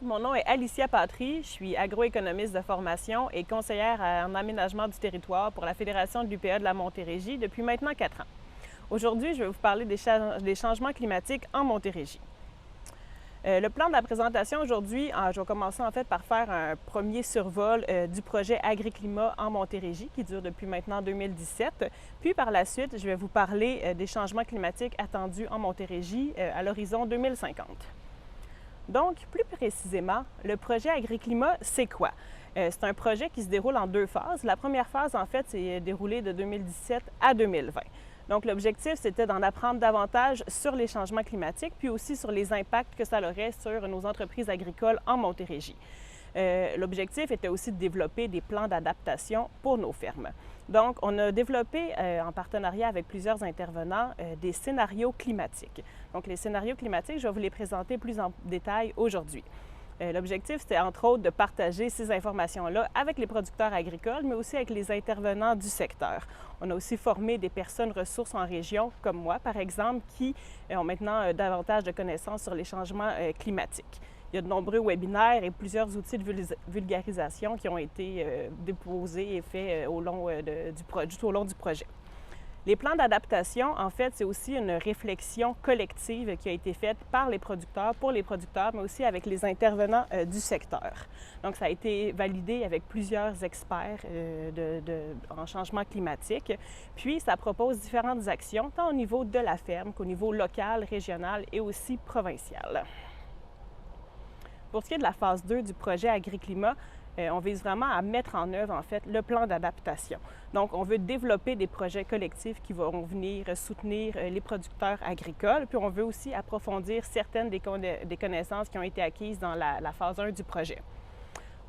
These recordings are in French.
mon nom est Alicia Patry, je suis agroéconomiste de formation et conseillère en aménagement du territoire pour la Fédération de l'UPA de la Montérégie depuis maintenant 4 ans. Aujourd'hui, je vais vous parler des changements climatiques en Montérégie. Le plan de la présentation aujourd'hui, je vais commencer en fait par faire un premier survol du projet Agri-Climat en Montérégie qui dure depuis maintenant 2017. Puis par la suite, je vais vous parler des changements climatiques attendus en Montérégie à l'horizon 2050. Donc, plus précisément, le projet Agri-Climat, c'est quoi? C'est un projet qui se déroule en 2 phases. La première phase, en fait, s'est déroulée de 2017 à 2020. Donc, l'objectif, c'était d'en apprendre davantage sur les changements climatiques, puis aussi sur les impacts que ça aurait sur nos entreprises agricoles en Montérégie. L'objectif était aussi de développer des plans d'adaptation pour nos fermes. Donc, on a développé, en partenariat avec plusieurs intervenants, des scénarios climatiques. Donc, les scénarios climatiques, je vais vous les présenter plus en détail aujourd'hui. L'objectif, c'était entre autres de partager ces informations-là avec les producteurs agricoles, mais aussi avec les intervenants du secteur. On a aussi formé des personnes ressources en région, comme moi, par exemple, qui ont maintenant davantage de connaissances sur les changements climatiques. Il y a de nombreux webinaires et plusieurs outils de vulgarisation qui ont été déposés et faits tout au long du projet. Les plans d'adaptation, en fait, c'est aussi une réflexion collective qui a été faite par les producteurs, pour les producteurs, mais aussi avec les intervenants du secteur. Donc, ça a été validé avec plusieurs experts en changement climatique. Puis, ça propose différentes actions, tant au niveau de la ferme qu'au niveau local, régional et aussi provincial. Pour ce qui est de la phase 2 du projet Agri-Climat, on vise vraiment à mettre en œuvre, en fait, le plan d'adaptation. Donc, on veut développer des projets collectifs qui vont venir soutenir les producteurs agricoles, puis on veut aussi approfondir certaines des connaissances qui ont été acquises dans la phase 1 du projet.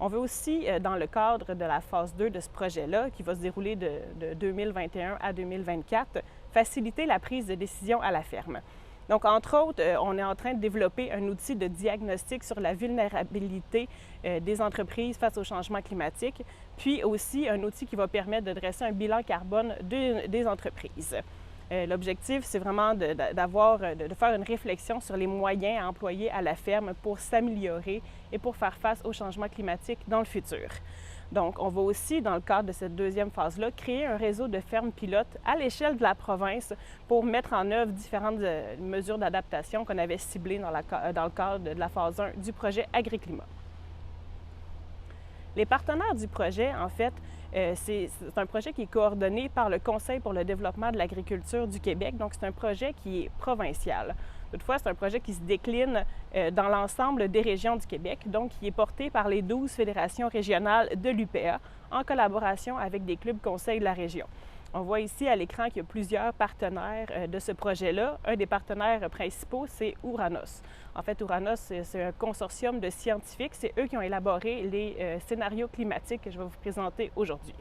On veut aussi, dans le cadre de la phase 2 de ce projet-là, qui va se dérouler de 2021 à 2024, faciliter la prise de décision à la ferme. Donc, entre autres, on est en train de développer un outil de diagnostic sur la vulnérabilité des entreprises face au changement climatique, puis aussi un outil qui va permettre de dresser un bilan carbone des entreprises. L'objectif, c'est vraiment de faire une réflexion sur les moyens à employer à la ferme pour s'améliorer et pour faire face au changement climatique dans le futur. Donc, on va aussi, dans le cadre de cette deuxième phase-là, créer un réseau de fermes pilotes à l'échelle de la province pour mettre en œuvre différentes mesures d'adaptation qu'on avait ciblées dans le cadre de la phase 1 du projet Agri-Climat. Les partenaires du projet, en fait, c'est un projet qui est coordonné par le Conseil pour le développement de l'agriculture du Québec. Donc, c'est un projet qui est provincial. Toutefois, c'est un projet qui se décline dans l'ensemble des régions du Québec, donc qui est porté par les 12 fédérations régionales de l'UPA en collaboration avec des clubs conseils de la région. On voit ici à l'écran qu'il y a plusieurs partenaires de ce projet-là. Un des partenaires principaux, c'est Ouranos. En fait, Ouranos, c'est un consortium de scientifiques. C'est eux qui ont élaboré les scénarios climatiques que je vais vous présenter aujourd'hui.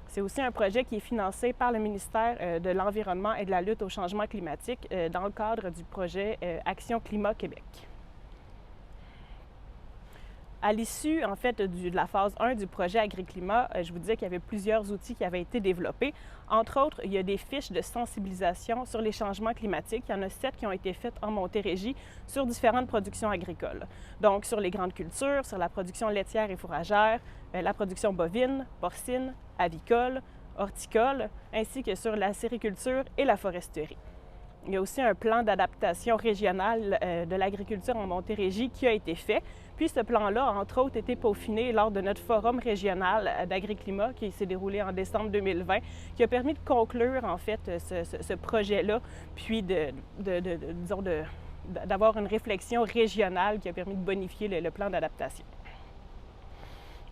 C'est aussi un projet qui est financé par le ministère de l'Environnement et de la lutte au changement climatique dans le cadre du projet Action Climat Québec. À l'issue, en fait, de la phase 1 du projet Agri-Climat, je vous disais qu'il y avait plusieurs outils qui avaient été développés. Entre autres, il y a des fiches de sensibilisation sur les changements climatiques. Il y en a 7 qui ont été faites en Montérégie sur différentes productions agricoles. Donc, sur les grandes cultures, sur la production laitière et fourragère, la production bovine, porcine, avicole, horticole, ainsi que sur la sériculture et la foresterie. Il y a aussi un plan d'adaptation régional de l'agriculture en Montérégie qui a été fait. Puis ce plan-là a entre autres été peaufiné lors de notre forum régional d'Agri-Climat qui s'est déroulé en décembre 2020, qui a permis de conclure en fait ce projet-là, puis d'avoir une réflexion régionale qui a permis de bonifier le plan d'adaptation.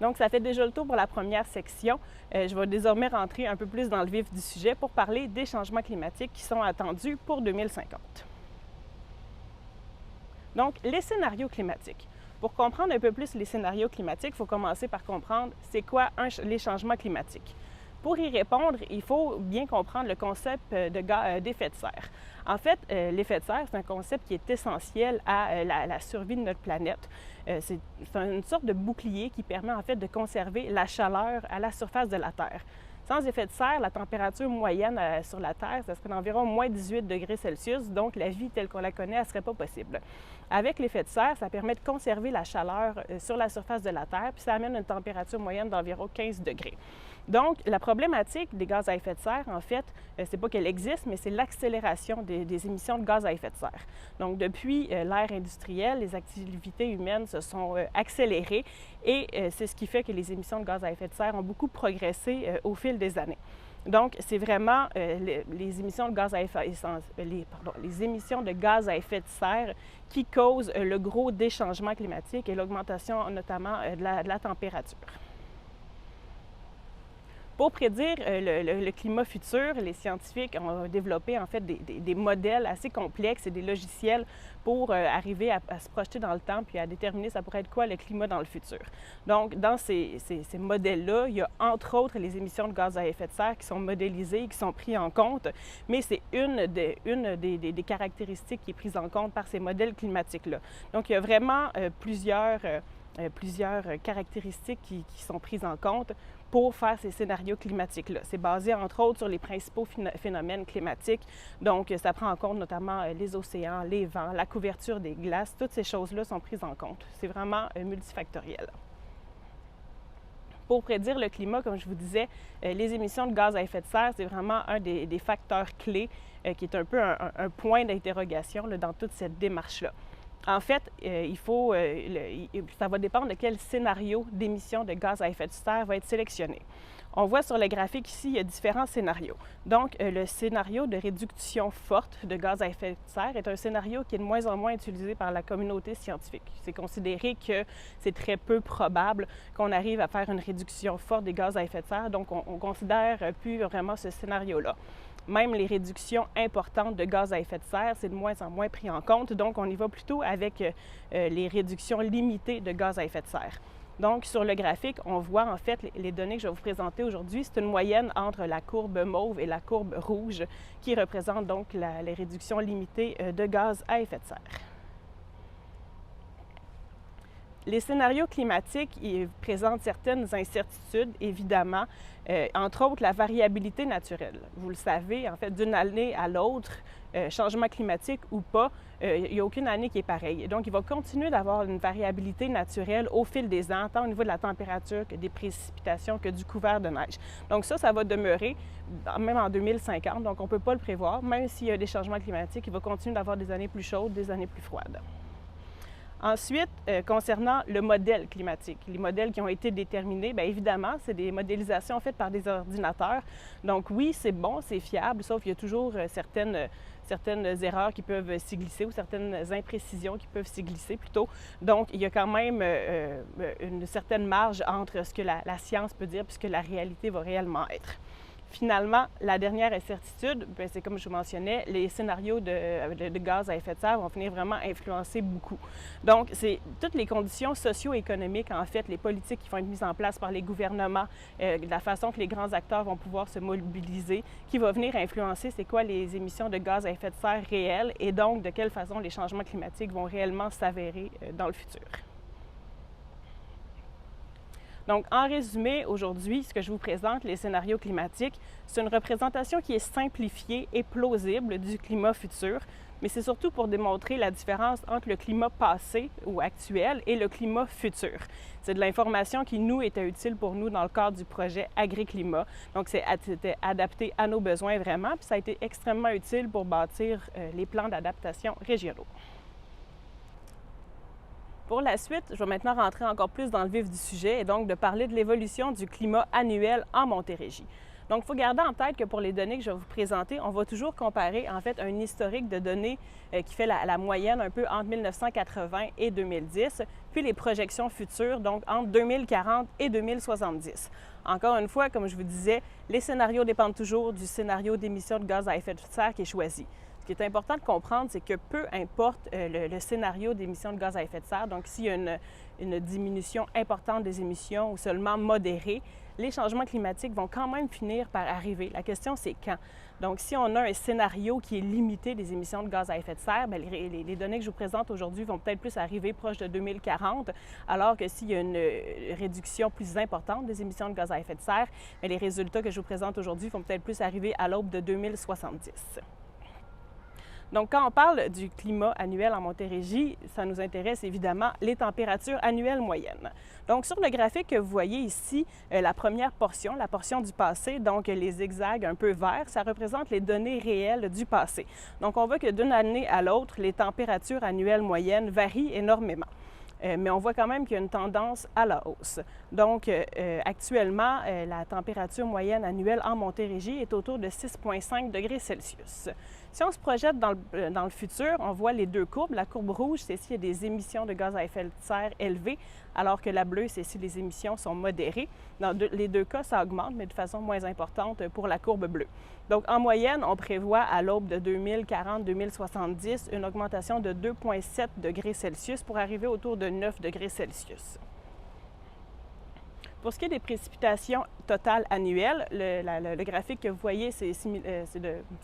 Donc, ça fait déjà le tour pour la première section. Je vais désormais rentrer un peu plus dans le vif du sujet pour parler des changements climatiques qui sont attendus pour 2050. Donc, les scénarios climatiques. Pour comprendre un peu plus les scénarios climatiques, il faut commencer par comprendre c'est quoi les changements climatiques. Pour y répondre, il faut bien comprendre le concept d'effet de serre. En fait, l'effet de serre, c'est un concept qui est essentiel à la survie de notre planète. C'est une sorte de bouclier qui permet en fait de conserver la chaleur à la surface de la Terre. Sans effet de serre, la température moyenne sur la Terre, ça serait d'environ moins 18 degrés Celsius, donc la vie telle qu'on la connaît, elle ne serait pas possible. Avec l'effet de serre, ça permet de conserver la chaleur sur la surface de la Terre, puis ça amène une température moyenne d'environ 15 degrés. Donc, la problématique des gaz à effet de serre, en fait, c'est pas qu'elle existe, mais c'est l'accélération des émissions de gaz à effet de serre. Donc, depuis l'ère industrielle, les activités humaines se sont accélérées et c'est ce qui fait que les émissions de gaz à effet de serre ont beaucoup progressé au fil des années. Donc, c'est vraiment les émissions de gaz à effet, les émissions de gaz à effet de serre qui causent le gros des changements climatiques et l'augmentation notamment de la température. Pour prédire le climat futur, les scientifiques ont développé en fait des modèles assez complexes et des logiciels pour arriver à se projeter dans le temps puis à déterminer ça pourrait être quoi le climat dans le futur. Donc, dans ces modèles-là, il y a entre autres les émissions de gaz à effet de serre qui sont modélisées, qui sont prises en compte, mais c'est une des caractéristiques qui est prise en compte par ces modèles climatiques-là. Donc, il y a vraiment plusieurs caractéristiques qui sont prises en compte pour faire ces scénarios climatiques-là. C'est basé, entre autres, sur les principaux phénomènes climatiques. Donc, ça prend en compte notamment les océans, les vents, la couverture des glaces. Toutes ces choses-là sont prises en compte. C'est vraiment multifactoriel. Pour prédire le climat, comme je vous disais, les émissions de gaz à effet de serre, c'est vraiment un des facteurs clés qui est un peu un point d'interrogation dans toute cette démarche-là. En fait, ça va dépendre de quel scénario d'émission de gaz à effet de serre va être sélectionné. On voit sur le graphique ici, il y a différents scénarios. Donc, le scénario de réduction forte de gaz à effet de serre est un scénario qui est de moins en moins utilisé par la communauté scientifique. C'est considéré que c'est très peu probable qu'on arrive à faire une réduction forte des gaz à effet de serre, donc on considère plus vraiment ce scénario-là. Même les réductions importantes de gaz à effet de serre, c'est de moins en moins pris en compte. Donc, on y va plutôt avec les réductions limitées de gaz à effet de serre. Donc, sur le graphique, on voit en fait les données que je vais vous présenter aujourd'hui. C'est une moyenne entre la courbe mauve et la courbe rouge qui représente donc les réductions limitées de gaz à effet de serre. Les scénarios climatiques ils présentent certaines incertitudes, évidemment, entre autres la variabilité naturelle. Vous le savez, en fait, d'une année à l'autre, changement climatique ou pas, il n'y a aucune année qui est pareille. Donc, il va continuer d'avoir une variabilité naturelle au fil des ans, tant au niveau de la température que des précipitations, que du couvert de neige. Donc ça va demeurer même en 2050, donc on ne peut pas le prévoir. Même s'il y a des changements climatiques, il va continuer d'avoir des années plus chaudes, des années plus froides. Ensuite, concernant le modèle climatique, les modèles qui ont été déterminés, bien évidemment, c'est des modélisations faites par des ordinateurs. Donc oui, c'est bon, c'est fiable, sauf qu'il y a toujours certaines erreurs qui peuvent s'y glisser ou certaines imprécisions qui peuvent s'y glisser plutôt. Donc, il y a quand même une certaine marge entre ce que la science peut dire et ce que la réalité va réellement être. Finalement, la dernière incertitude, c'est comme je vous mentionnais, les scénarios de gaz à effet de serre vont venir vraiment influencer beaucoup. Donc, c'est toutes les conditions socio-économiques, en fait, les politiques qui vont être mises en place par les gouvernements, la façon que les grands acteurs vont pouvoir se mobiliser, qui va venir influencer c'est quoi les émissions de gaz à effet de serre réelles et donc de quelle façon les changements climatiques vont réellement s'avérer dans le futur. Donc, en résumé, aujourd'hui, ce que je vous présente, les scénarios climatiques, c'est une représentation qui est simplifiée et plausible du climat futur, mais c'est surtout pour démontrer la différence entre le climat passé ou actuel et le climat futur. C'est de l'information qui, nous, était utile pour nous dans le cadre du projet Agri-Climat. Donc, c'était adapté à nos besoins vraiment, puis ça a été extrêmement utile pour bâtir les plans d'adaptation régionaux. Pour la suite, je vais maintenant rentrer encore plus dans le vif du sujet et donc de parler de l'évolution du climat annuel en Montérégie. Donc, il faut garder en tête que pour les données que je vais vous présenter, on va toujours comparer en fait un historique de données qui fait la moyenne un peu entre 1980 et 2010, puis les projections futures, donc entre 2040 et 2070. Encore une fois, comme je vous disais, les scénarios dépendent toujours du scénario d'émission de gaz à effet de serre qui est choisi. Ce qui est important de comprendre, c'est que peu importe le scénario d'émissions de gaz à effet de serre, donc s'il y a une diminution importante des émissions ou seulement modérée, les changements climatiques vont quand même finir par arriver. La question, c'est quand. Donc, si on a un scénario qui est limité des émissions de gaz à effet de serre, bien, les données que je vous présente aujourd'hui vont peut-être plus arriver proche de 2040, alors que s'il y a une réduction plus importante des émissions de gaz à effet de serre, bien, les résultats que je vous présente aujourd'hui vont peut-être plus arriver à l'aube de 2070. Donc, quand on parle du climat annuel en Montérégie, ça nous intéresse évidemment les températures annuelles moyennes. Donc, sur le graphique que vous voyez ici, la première portion, la portion du passé, donc les zigzags un peu verts, ça représente les données réelles du passé. Donc, on voit que d'une année à l'autre, les températures annuelles moyennes varient énormément. Mais on voit quand même qu'il y a une tendance à la hausse. Donc, actuellement, la température moyenne annuelle en Montérégie est autour de 6,5 degrés Celsius. Si on se projette dans le futur, on voit les deux courbes. La courbe rouge, c'est s'il y a des émissions de gaz à effet de serre élevées, alors que la bleue, c'est si les émissions sont modérées. Dans les deux cas, ça augmente, mais de façon moins importante pour la courbe bleue. Donc, en moyenne, on prévoit à l'aube de 2040-2070 une augmentation de 2,7 degrés Celsius pour arriver autour de 9 degrés Celsius. Pour ce qui est des précipitations totales annuelles, le graphique que vous voyez, c'est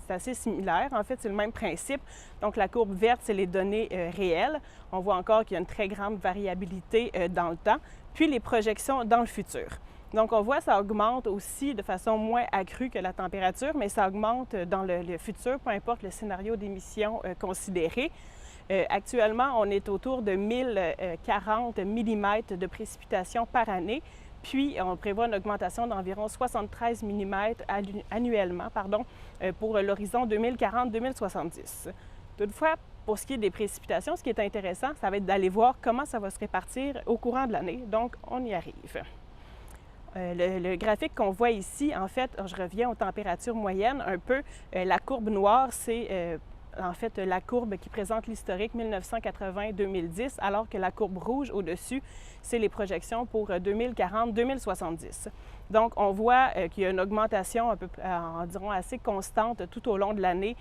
assez similaire. En fait, c'est le même principe. Donc, la courbe verte, c'est les données réelles. On voit encore qu'il y a une très grande variabilité dans le temps. Puis, les projections dans le futur. Donc, on voit que ça augmente aussi de façon moins accrue que la température, mais ça augmente dans le futur, peu importe le scénario d'émission considéré. Actuellement, on est autour de 1040 mm de précipitations par année. Puis, on prévoit une augmentation d'environ 73 mm annuellement pour l'horizon 2040-2070. Toutefois, pour ce qui est des précipitations, ce qui est intéressant, ça va être d'aller voir comment ça va se répartir au courant de l'année. Donc, on y arrive. Le graphique qu'on voit ici, en fait, je reviens aux températures moyennes un peu. La courbe noire, c'est en fait la courbe qui présente l'historique 1980-2010, alors que la courbe rouge au-dessus, c'est les projections pour 2040-2070. Donc, on voit qu'il y a une augmentation environ assez constante tout au long de l'année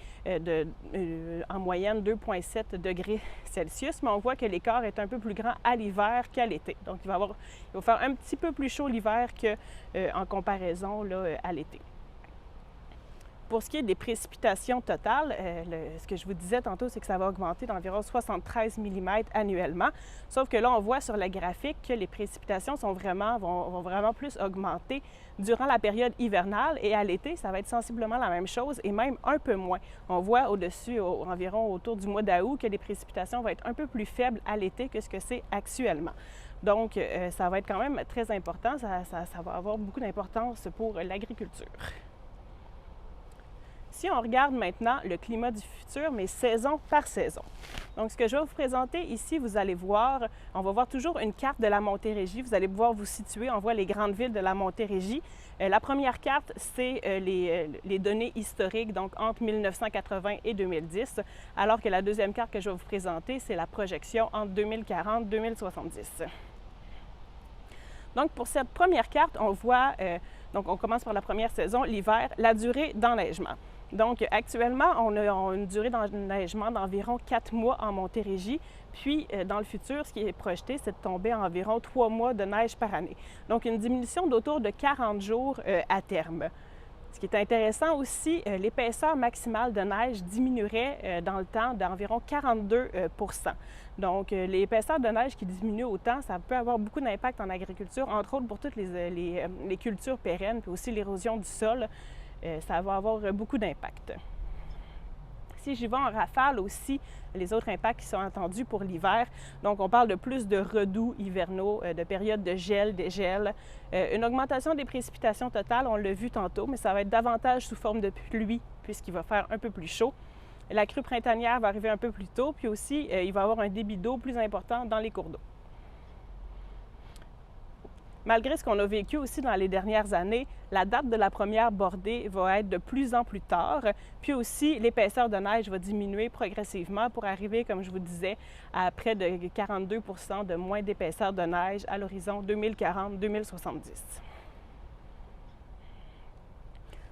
en moyenne 2,7 degrés Celsius, mais on voit que l'écart est un peu plus grand à l'hiver qu'à l'été. Donc, il va faire un petit peu plus chaud l'hiver qu'en comparaison là, à l'été. Pour ce qui est des précipitations totales, ce que je vous disais tantôt, c'est que ça va augmenter d'environ 73 mm annuellement. Sauf que là, on voit sur le graphique que les précipitations vont vraiment plus augmenter durant la période hivernale, et à l'été, ça va être sensiblement la même chose et même un peu moins. On voit au-dessus, environ autour du mois d'août, que les précipitations vont être un peu plus faibles à l'été que ce que c'est actuellement. Donc, ça va être quand même très important. Ça va avoir beaucoup d'importance pour l'agriculture. Si on regarde maintenant le climat du futur, mais saison par saison. Donc, ce que je vais vous présenter ici, vous allez voir, on va voir toujours une carte de la Montérégie. Vous allez pouvoir vous situer, on voit les grandes villes de la Montérégie. La première carte, c'est les données historiques, donc entre 1980 et 2010, alors que la deuxième carte que je vais vous présenter, c'est la projection entre 2040 et 2070. Donc, pour cette première carte, on voit, donc on commence par la première saison, l'hiver, la durée d'enneigement. Donc, actuellement, on a une durée d'enneigement d'environ 4 mois en Montérégie. Puis, dans le futur, ce qui est projeté, c'est de tomber à environ 3 mois de neige par année. Donc, une diminution d'autour de 40 jours à terme. Ce qui est intéressant aussi, l'épaisseur maximale de neige diminuerait dans le temps d'environ 42 %. Donc, l'épaisseur de neige qui diminue autant, ça peut avoir beaucoup d'impact en agriculture, entre autres pour toutes les cultures pérennes, puis aussi l'érosion du sol. Ça va avoir beaucoup d'impact. Si j'y vais en rafale aussi, les autres impacts qui sont attendus pour l'hiver, donc on parle de plus de redoux hivernaux, de périodes de gel, dégel, une augmentation des précipitations totales, on l'a vu tantôt, mais ça va être davantage sous forme de pluie puisqu'il va faire un peu plus chaud. La crue printanière va arriver un peu plus tôt, puis aussi il va y avoir un débit d'eau plus important dans les cours d'eau. Malgré ce qu'on a vécu aussi dans les dernières années, la date de la première bordée va être de plus en plus tard. Puis aussi, l'épaisseur de neige va diminuer progressivement pour arriver, comme je vous disais, à près de 42 % de moins d'épaisseur de neige à l'horizon 2040-2070.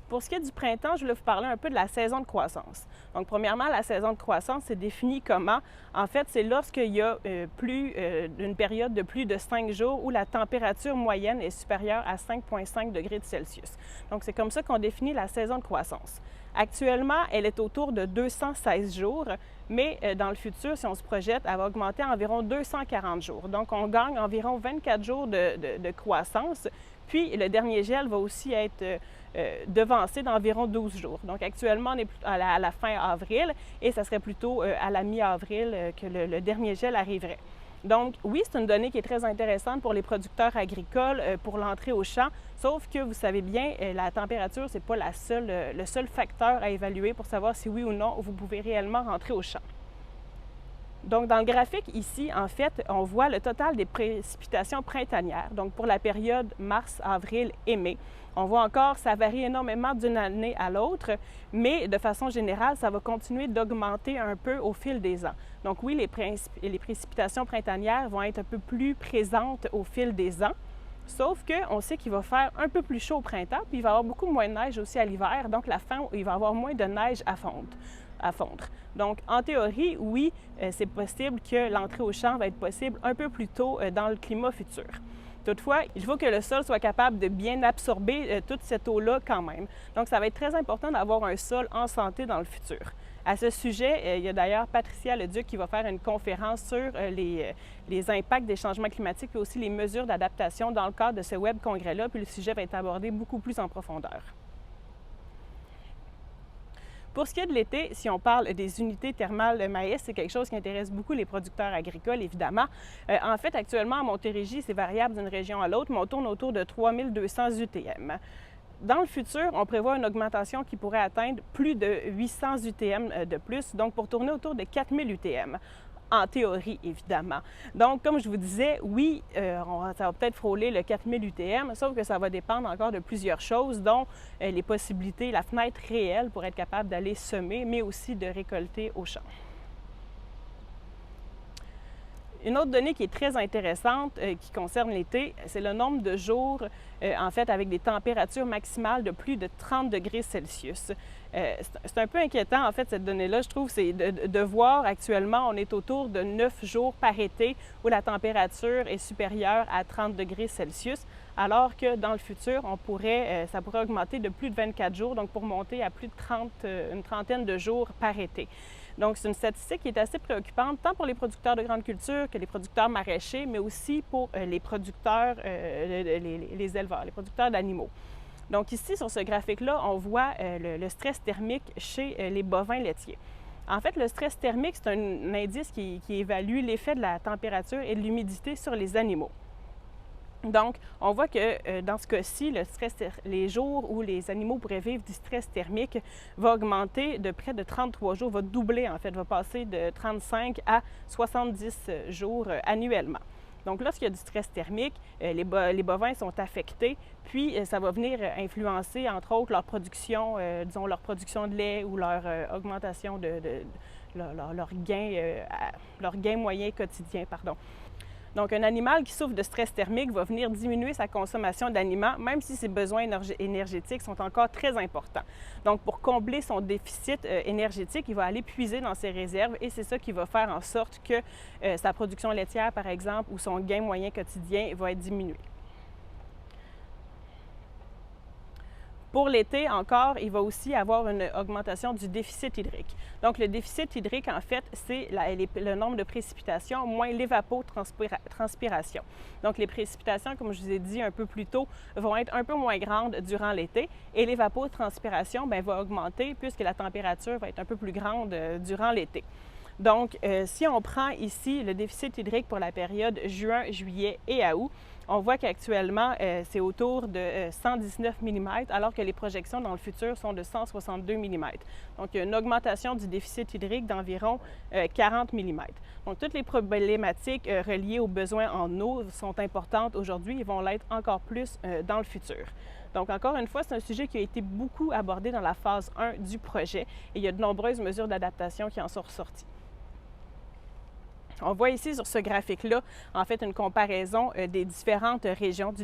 Pour ce qui est du printemps, je voulais vous parler un peu de la saison de croissance. Donc, premièrement, la saison de croissance, c'est défini comment? En fait, c'est lorsqu'il y a une période de plus de 5 jours où la température moyenne est supérieure à 5,5 degrés Celsius. Donc, c'est comme ça qu'on définit la saison de croissance. Actuellement, elle est autour de 216 jours, mais dans le futur, si on se projette, elle va augmenter à environ 240 jours. Donc, on gagne environ 24 jours de croissance. Puis, le dernier gel va aussi être devancé d'environ 12 jours. Donc, actuellement, on est à la fin avril et ça serait plutôt à la mi-avril que le dernier gel arriverait. Donc, oui, c'est une donnée qui est très intéressante pour les producteurs agricoles pour l'entrée au champ, sauf que vous savez bien, la température, ce n'est pas le seul facteur à évaluer pour savoir si oui ou non vous pouvez réellement rentrer au champ. Donc, dans le graphique ici, en fait, on voit le total des précipitations printanières, donc pour la période mars, avril et mai. On voit encore, ça varie énormément d'une année à l'autre, mais de façon générale, ça va continuer d'augmenter un peu au fil des ans. Donc oui, les précipitations printanières vont être un peu plus présentes au fil des ans, sauf qu'on sait qu'il va faire un peu plus chaud au printemps, puis il va y avoir beaucoup moins de neige aussi à l'hiver, donc il va y avoir moins de neige à fondre. Donc, en théorie, oui, c'est possible que l'entrée au champ va être possible un peu plus tôt dans le climat futur. Toutefois, il faut que le sol soit capable de bien absorber toute cette eau-là quand même. Donc, ça va être très important d'avoir un sol en santé dans le futur. À ce sujet, il y a d'ailleurs Patricia Leduc qui va faire une conférence sur les impacts des changements climatiques et aussi les mesures d'adaptation dans le cadre de ce web congrès-là, puis le sujet va être abordé beaucoup plus en profondeur. Pour ce qui est de l'été, si on parle des unités thermales de maïs, c'est quelque chose qui intéresse beaucoup les producteurs agricoles, évidemment. En fait, actuellement, à Montérégie, c'est variable d'une région à l'autre, mais on tourne autour de 3200 UTM. Dans le futur, on prévoit une augmentation qui pourrait atteindre plus de 800 UTM de plus, donc pour tourner autour de 4000 UTM. En théorie, évidemment. Donc, comme je vous disais, oui, ça va peut-être frôler le 4000 UTM, sauf que ça va dépendre encore de plusieurs choses, dont les possibilités, la fenêtre réelle pour être capable d'aller semer, mais aussi de récolter au champ. Une autre donnée qui est très intéressante qui concerne l'été, c'est le nombre de jours, en fait, avec des températures maximales de plus de 30 degrés Celsius. C'est un peu inquiétant, en fait, cette donnée-là, je trouve, c'est de voir actuellement, on est autour de 9 jours par été où la température est supérieure à 30 degrés Celsius, alors que dans le futur, ça pourrait augmenter de plus de 24 jours, donc pour monter à plus de une trentaine de jours par été. Donc, c'est une statistique qui est assez préoccupante, tant pour les producteurs de grandes cultures que les producteurs maraîchers, mais aussi pour les producteurs, les éleveurs, les producteurs d'animaux. Donc, ici, sur ce graphique-là, on voit le stress thermique chez les bovins laitiers. En fait, le stress thermique, c'est un indice qui évalue l'effet de la température et de l'humidité sur les animaux. Donc, on voit que dans ce cas-ci, les jours où les animaux pourraient vivre du stress thermique va augmenter de près de 33 jours, va doubler en fait, va passer de 35 à 70 jours annuellement. Donc, lorsqu'il y a du stress thermique, les bovins sont affectés, puis ça va venir influencer, entre autres, leur production, disons, leur production de lait ou leur augmentation leur gain moyen quotidien, pardon. Donc, un animal qui souffre de stress thermique va venir diminuer sa consommation d'aliments, même si ses besoins énergétiques sont encore très importants. Donc, pour combler son déficit énergétique, il va aller puiser dans ses réserves et c'est ça qui va faire en sorte que sa production laitière, par exemple, ou son gain moyen quotidien va être diminué. Pour l'été encore, il va aussi avoir une augmentation du déficit hydrique. Donc, le déficit hydrique, en fait, c'est le nombre de précipitations moins l'évapotranspiration. Donc, les précipitations, comme je vous ai dit un peu plus tôt, vont être un peu moins grandes durant l'été et l'évapotranspiration va augmenter puisque la température va être un peu plus grande durant l'été. Donc, si on prend ici le déficit hydrique pour la période juin, juillet et août, on voit qu'actuellement, c'est autour de 119 mm, alors que les projections dans le futur sont de 162 mm. Donc, il y a une augmentation du déficit hydrique d'environ 40 mm. Donc, toutes les problématiques reliées aux besoins en eau sont importantes aujourd'hui et vont l'être encore plus dans le futur. Donc, encore une fois, c'est un sujet qui a été beaucoup abordé dans la phase 1 du projet et il y a de nombreuses mesures d'adaptation qui en sont ressorties. On voit ici sur ce graphique-là, en fait, une comparaison des différentes régions, du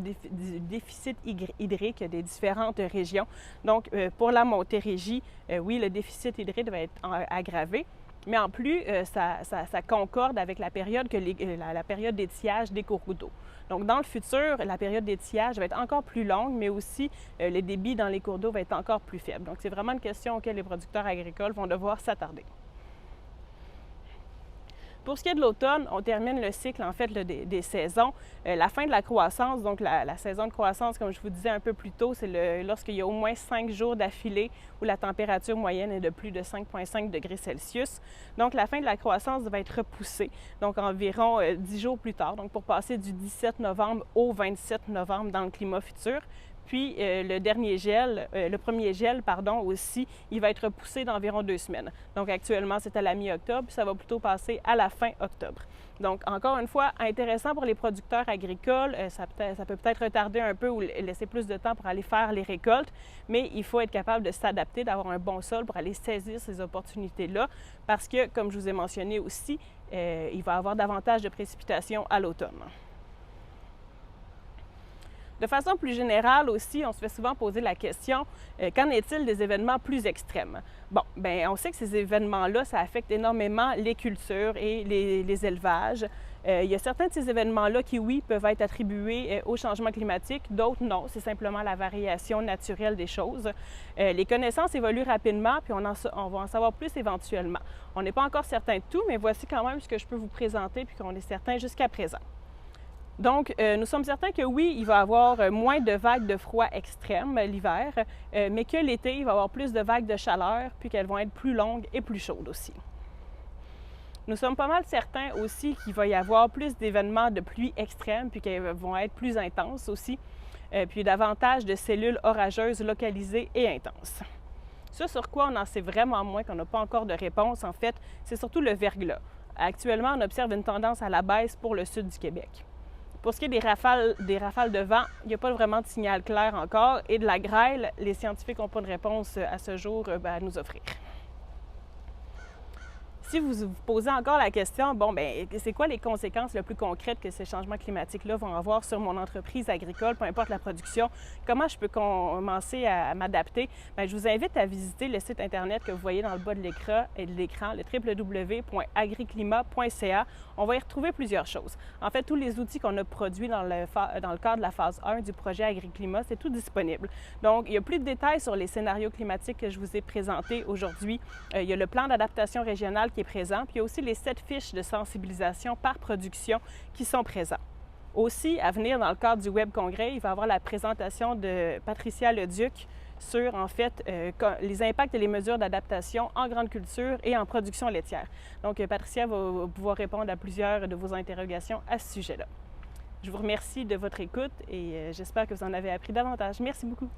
déficit hydrique des différentes régions. Donc, pour la Montérégie, oui, le déficit hydrique va être aggravé, mais en plus, ça concorde avec la période, la période d'étiage des cours d'eau. Donc, dans le futur, la période d'étiage va être encore plus longue, mais aussi le débit dans les cours d'eau va être encore plus faible. Donc, c'est vraiment une question auquel les producteurs agricoles vont devoir s'attarder. Pour ce qui est de l'automne, on termine le cycle en fait des saisons. La fin de la croissance, donc la saison de croissance, comme je vous disais un peu plus tôt, c'est lorsqu'il y a au moins 5 jours d'affilée où la température moyenne est de plus de 5,5 degrés Celsius. Donc la fin de la croissance va être repoussée, donc environ 10 jours plus tard, donc pour passer du 17 novembre au 27 novembre dans le climat futur. Puis le premier gel, aussi, il va être repoussé d'environ 2 semaines. Donc actuellement, c'est à la mi-octobre, puis ça va plutôt passer à la fin octobre. Donc encore une fois, intéressant pour les producteurs agricoles, ça peut peut-être retarder un peu ou laisser plus de temps pour aller faire les récoltes, mais il faut être capable de s'adapter, d'avoir un bon sol pour aller saisir ces opportunités-là, parce que, comme je vous ai mentionné aussi, il va y avoir davantage de précipitations à l'automne. De façon plus générale aussi, on se fait souvent poser la question, qu'en est-il des événements plus extrêmes? Bon, bien, on sait que ces événements-là, ça affecte énormément les cultures et les élevages. Il y a certains de ces événements-là qui, oui, peuvent être attribués au changement climatique, d'autres non, c'est simplement la variation naturelle des choses. Les connaissances évoluent rapidement, puis on va en savoir plus éventuellement. On n'est pas encore certain de tout, mais voici quand même ce que je peux vous présenter, puis qu'on est certain jusqu'à présent. Donc, nous sommes certains que oui, il va y avoir moins de vagues de froid extrême l'hiver, mais que l'été, il va y avoir plus de vagues de chaleur, puis qu'elles vont être plus longues et plus chaudes aussi. Nous sommes pas mal certains aussi qu'il va y avoir plus d'événements de pluie extrêmes, puis qu'elles vont être plus intenses aussi, puis davantage de cellules orageuses localisées et intenses. Ce sur quoi on en sait vraiment moins, qu'on n'a pas encore de réponse, en fait, c'est surtout le verglas. Actuellement, on observe une tendance à la baisse pour le sud du Québec. Pour ce qui est des rafales de vent, il n'y a pas vraiment de signal clair encore. Et de la grêle, les scientifiques n'ont pas de réponse à ce jour à nous offrir. Si vous vous posez encore la question, bon, bien, c'est quoi les conséquences les plus concrètes que ces changements climatiques-là vont avoir sur mon entreprise agricole, peu importe la production, comment je peux commencer à m'adapter? Bien, je vous invite à visiter le site Internet que vous voyez dans le bas de l'écran, le www.agriclimat.ca. On va y retrouver plusieurs choses. En fait, tous les outils qu'on a produits dans le cadre de la phase 1 du projet Agriclimat, c'est tout disponible. Donc, il y a plus de détails sur les scénarios climatiques que je vous ai présentés aujourd'hui. Il y a le plan d'adaptation régionale qui est présent, puis il y a aussi les 7 fiches de sensibilisation par production qui sont présents. Aussi, à venir dans le cadre du Web Congrès, il va y avoir la présentation de Patricia Leduc sur, en fait, les impacts et les mesures d'adaptation en grande culture et en production laitière. Donc, Patricia va pouvoir répondre à plusieurs de vos interrogations à ce sujet-là. Je vous remercie de votre écoute et j'espère que vous en avez appris davantage. Merci beaucoup.